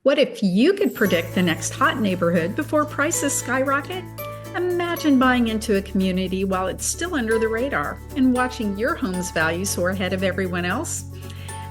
What if you could predict the next hot neighborhood before prices skyrocket? Imagine buying into a community while it's still under the radar and watching your home's value soar ahead of everyone else.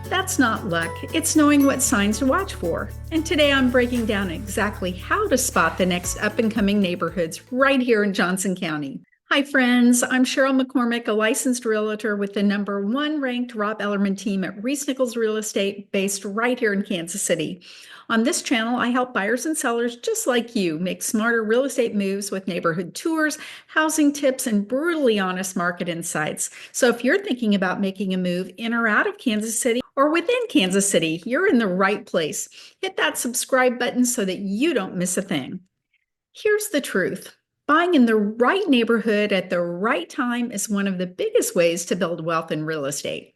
That's not luck, it's knowing what signs to watch for. And today I'm breaking down exactly how to spot the next up and coming neighborhoods right here in Johnson County. Hi, friends. I'm Sheryl McCormick, a licensed realtor with the #1 ranked Rob Ellerman team at Reese Nichols Real Estate, based right here in Kansas City. On this channel, I help buyers and sellers just like you make smarter real estate moves with neighborhood tours, housing tips, and brutally honest market insights. So if you're thinking about making a move in or out of Kansas City or within Kansas City, you're in the right place. Hit that subscribe button so that you don't miss a thing. Here's the truth. Buying in the right neighborhood at the right time is one of the biggest ways to build wealth in real estate.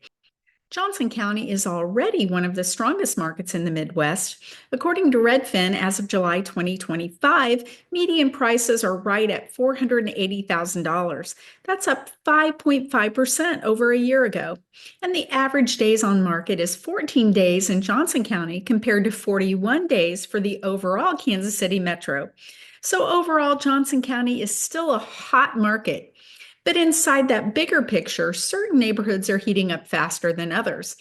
Johnson County is already one of the strongest markets in the Midwest. According to Redfin, as of July 2025, median prices are right at $480,000. That's up 5.5% over a year ago. And the average days on market is 14 days in Johnson County compared to 41 days for the overall Kansas City metro. So overall, Johnson County is still a hot market. But inside that bigger picture, certain neighborhoods are heating up faster than others.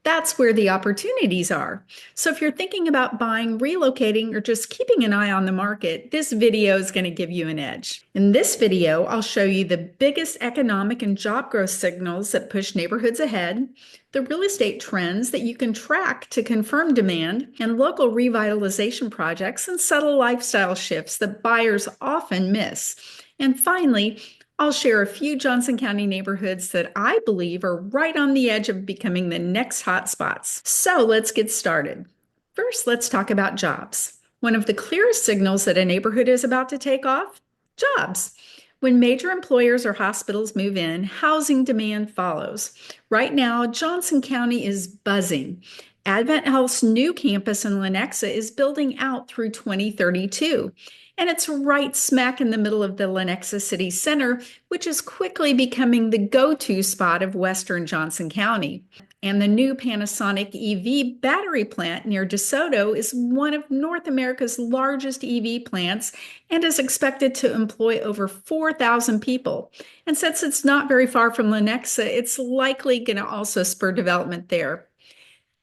That's where the opportunities are. So if you're thinking about buying, relocating, or just keeping an eye on the market, this video is going to give you an edge. In this video, I'll show you the biggest economic and job growth signals that push neighborhoods ahead, the real estate trends that you can track to confirm demand, and local revitalization projects and subtle lifestyle shifts that buyers often miss. And finally, I'll share a few Johnson County neighborhoods that I believe are right on the edge of becoming the next hot spots. So let's get started. First, let's talk about jobs. One of the clearest signals that a neighborhood is about to take off: jobs. When major employers or hospitals move in, housing demand follows. Right now, Johnson County is buzzing. Advent Health's new campus in Lenexa is building out through 2032. And it's right smack in the middle of the Lenexa City Center, which is quickly becoming the go-to spot of Western Johnson County. And the new Panasonic EV battery plant near DeSoto is one of North America's largest EV plants and is expected to employ over 4,000 people. And since it's not very far from Lenexa, it's likely going to also spur development there.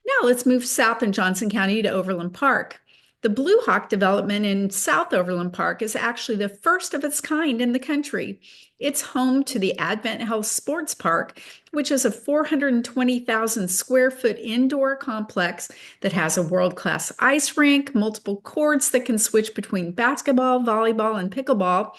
Now let's move south in Johnson County to Overland Park. The Blue Hawk development in South Overland Park is actually the first of its kind in the country. It's home to the Advent Health Sports Park, which is a 420,000 square foot indoor complex that has a world-class ice rink, multiple courts that can switch between basketball, volleyball, and pickleball,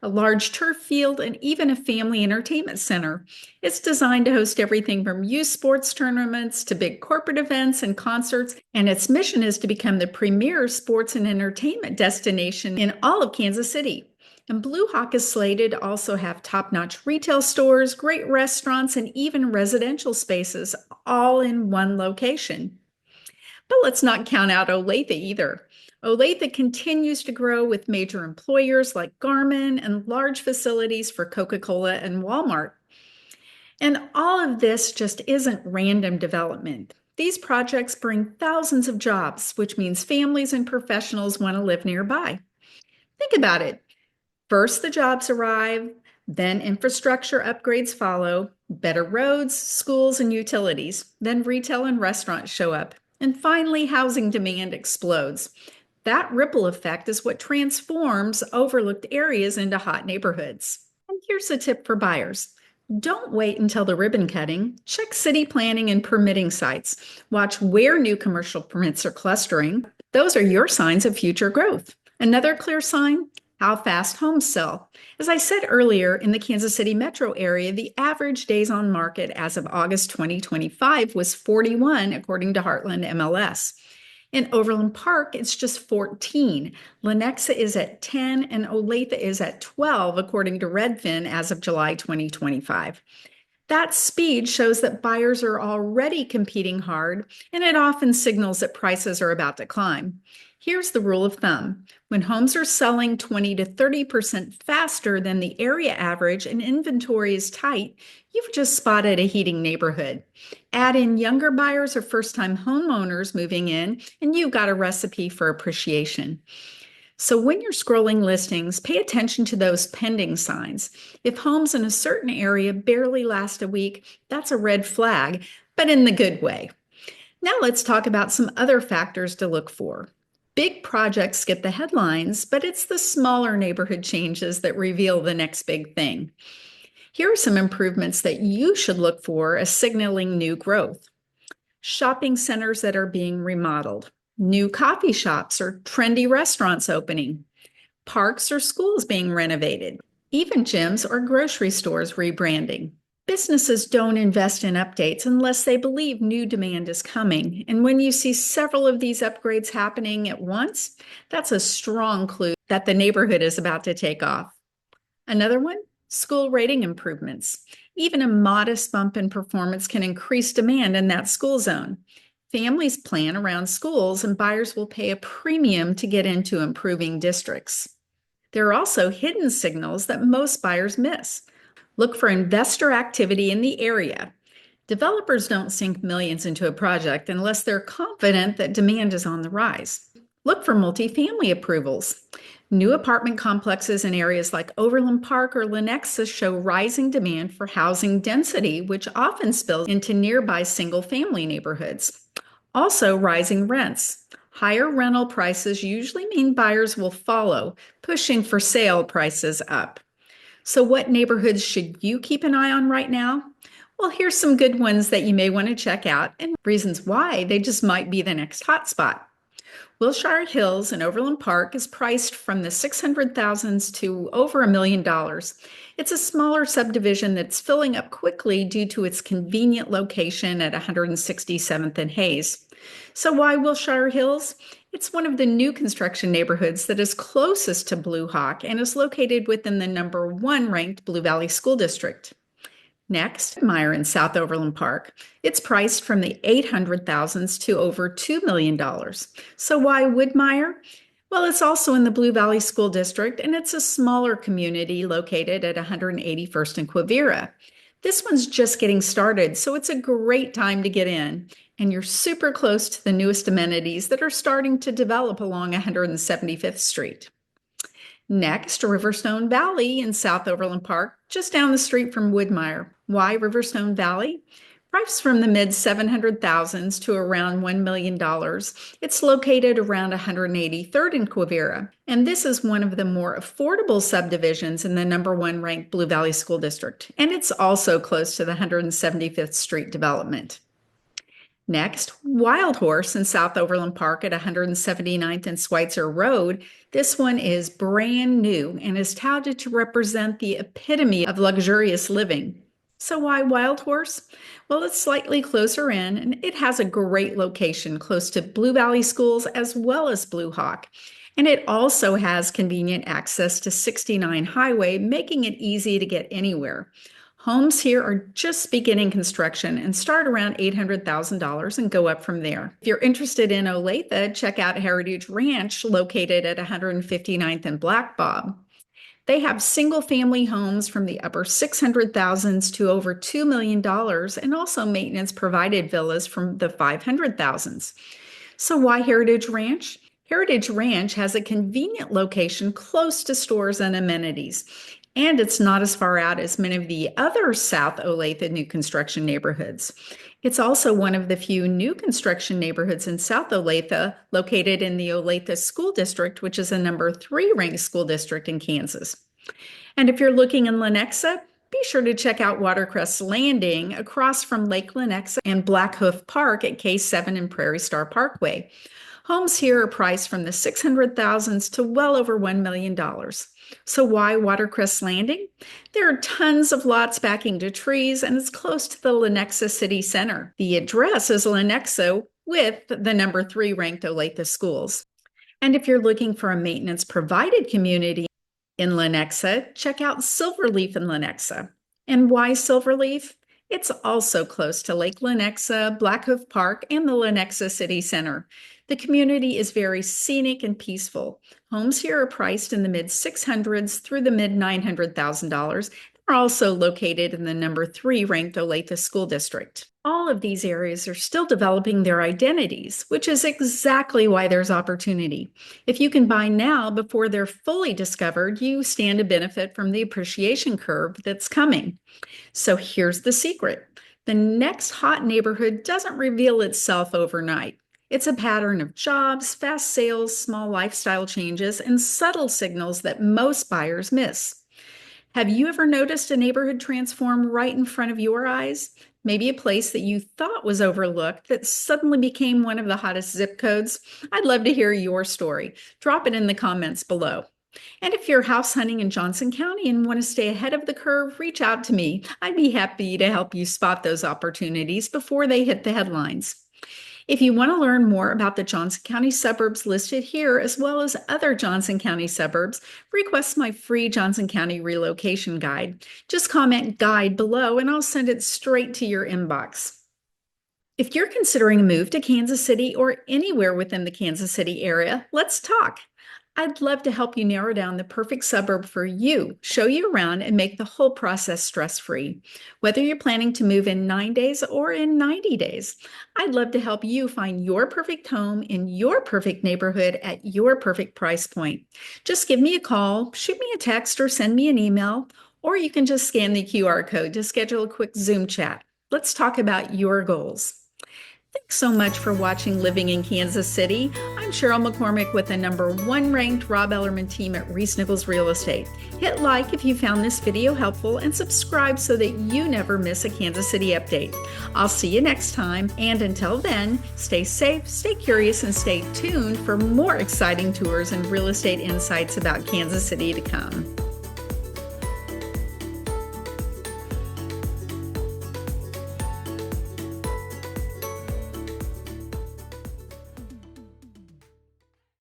a large turf field, and even a family entertainment center. It's designed to host everything from youth sports tournaments to big corporate events and concerts, and its mission is to become the premier sports and entertainment destination in all of Kansas City. And Blue Hawk is slated to also have top-notch retail stores, great restaurants, and even residential spaces, all in one location. But let's not count out Olathe either. Olathe continues to grow with major employers like Garmin and large facilities for Coca-Cola and Walmart. And all of this just isn't random development. These projects bring thousands of jobs, which means families and professionals want to live nearby. Think about it. First, the jobs arrive, then infrastructure upgrades follow, better roads, schools, and utilities, then retail and restaurants show up, and finally, housing demand explodes. That ripple effect is what transforms overlooked areas into hot neighborhoods. And here's a tip for buyers. Don't wait until the ribbon cutting. Check city planning and permitting sites. Watch where new commercial permits are clustering. Those are your signs of future growth. Another clear sign: how fast homes sell. As I said earlier, in the Kansas City metro area, the average days on market as of August 2025 was 41, according to Heartland MLS. In Overland Park, it's just 14. Lenexa is at 10, and Olathe is at 12, according to Redfin as of July 2025. That speed shows that buyers are already competing hard, and it often signals that prices are about to climb. Here's the rule of thumb. When homes are selling 20 to 30% faster than the area average and inventory is tight, you've just spotted a heating neighborhood. Add in younger buyers or first-time homeowners moving in, and you've got a recipe for appreciation. So when you're scrolling listings, pay attention to those pending signs. If homes in a certain area barely last a week, that's a red flag, but in the good way. Now let's talk about some other factors to look for. Big projects get the headlines, but it's the smaller neighborhood changes that reveal the next big thing. Here are some improvements that you should look for as signaling new growth. Shopping centers that are being remodeled, new coffee shops or trendy restaurants opening, parks or schools being renovated, even gyms or grocery stores rebranding. Businesses don't invest in updates unless they believe new demand is coming. And when you see several of these upgrades happening at once, that's a strong clue that the neighborhood is about to take off. Another one, school rating improvements. Even a modest bump in performance can increase demand in that school zone. Families plan around schools, and buyers will pay a premium to get into improving districts. There are also hidden signals that most buyers miss. Look for investor activity in the area. Developers don't sink millions into a project unless they're confident that demand is on the rise. Look for multifamily approvals. New apartment complexes in areas like Overland Park or Lenexa show rising demand for housing density, which often spills into nearby single-family neighborhoods. Also, rising rents. Higher rental prices usually mean buyers will follow, pushing for sale prices up. So what neighborhoods should you keep an eye on right now? Well, here's some good ones that you may want to check out and reasons why they just might be the next hotspot. Wilshire Hills in Overland Park is priced from the 600,000s to over $1 million. It's a smaller subdivision that's filling up quickly due to its convenient location at 167th and Hayes. So why Wilshire Hills? It's one of the new construction neighborhoods that is closest to Blue Hawk and is located within the #1 ranked Blue Valley School District. Next, Meyer in South Overland Park. It's priced from the 800,000s to over $2 million. So why Woodmeyer? Well, it's also in the Blue Valley School District, and it's a smaller community located at 181st and Quivira. This one's just getting started, so it's a great time to get in, and you're super close to the newest amenities that are starting to develop along 175th Street. Next, Riverstone Valley in South Overland Park, just down the street from Woodmeyer. Why Riverstone Valley? Priced from the mid-700,000s to around $1 million. It's located around 183rd and Quivira, and this is one of the more affordable subdivisions in the #1 ranked Blue Valley School District, and it's also close to the 175th Street development. Next, Wild Horse in South Overland Park at 179th and Schweitzer Road. This one is brand new and is touted to represent the epitome of luxurious living. So why Wild Horse? Well, it's slightly closer in, and it has a great location close to Blue Valley Schools as well as Blue Hawk. And it also has convenient access to 69 Highway, making it easy to get anywhere. Homes here are just beginning construction and start around $800,000 and go up from there. If you're interested in Olathe, check out Heritage Ranch, located at 159th and Black Bob. They have single-family homes from the upper 600,000s to over $2 million, and also maintenance-provided villas from the 500,000s. So why Heritage Ranch? Heritage Ranch has a convenient location close to stores and amenities, and it's not as far out as many of the other South Olathe new construction neighborhoods. It's also one of the few new construction neighborhoods in South Olathe, located in the Olathe School District, which is a #3 ranked school district in Kansas. And if you're looking in Lenexa, be sure to check out Watercress Landing across from Lake Lenexa and Black Hoof Park at K7 and Prairie Star Parkway. Homes here are priced from the 600,000s to well over $1 million. So why Watercress Landing? There are tons of lots backing to trees, and it's close to the Lenexa City Center. The address is Lenexa with the #3 ranked Olathe schools. And if you're looking for a maintenance-provided community in Lenexa, check out Silverleaf in Lenexa. And why Silverleaf? It's also close to Lake Lenexa, Black Hoof Park, and the Lenexa City Center. The community is very scenic and peaceful. Homes here are priced in the mid 600s through the mid $900,000. Are also located in the number 3 ranked Olathe School District. All of these areas are still developing their identities, which is exactly why there's opportunity. If you can buy now before they're fully discovered, you stand to benefit from the appreciation curve that's coming. So here's the secret. The next hot neighborhood doesn't reveal itself overnight. It's a pattern of jobs, fast sales, small lifestyle changes, and subtle signals that most buyers miss. Have you ever noticed a neighborhood transform right in front of your eyes? Maybe a place that you thought was overlooked that suddenly became one of the hottest zip codes? I'd love to hear your story. Drop it in the comments below. And if you're house hunting in Johnson County and want to stay ahead of the curve, reach out to me. I'd be happy to help you spot those opportunities before they hit the headlines. If you want to learn more about the Johnson County suburbs listed here, as well as other Johnson County suburbs, request my free Johnson County relocation guide. Just comment "guide" below and I'll send it straight to your inbox. If you're considering a move to Kansas City or anywhere within the Kansas City area, let's talk. I'd love to help you narrow down the perfect suburb for you, show you around, and make the whole process stress-free. Whether you're planning to move in 9 days or in 90 days, I'd love to help you find your perfect home in your perfect neighborhood at your perfect price point. Just give me a call, shoot me a text, or send me an email, or you can just scan the QR code to schedule a quick Zoom chat. Let's talk about your goals. Thanks so much for watching Living in Kansas City. I'm Sheryl McCormick with the #1 ranked Rob Ellerman team at Reese Nichols Real Estate. Hit like if you found this video helpful and subscribe so that you never miss a Kansas City update. I'll see you next time, and until then, stay safe, stay curious, and stay tuned for more exciting tours and real estate insights about Kansas City to come.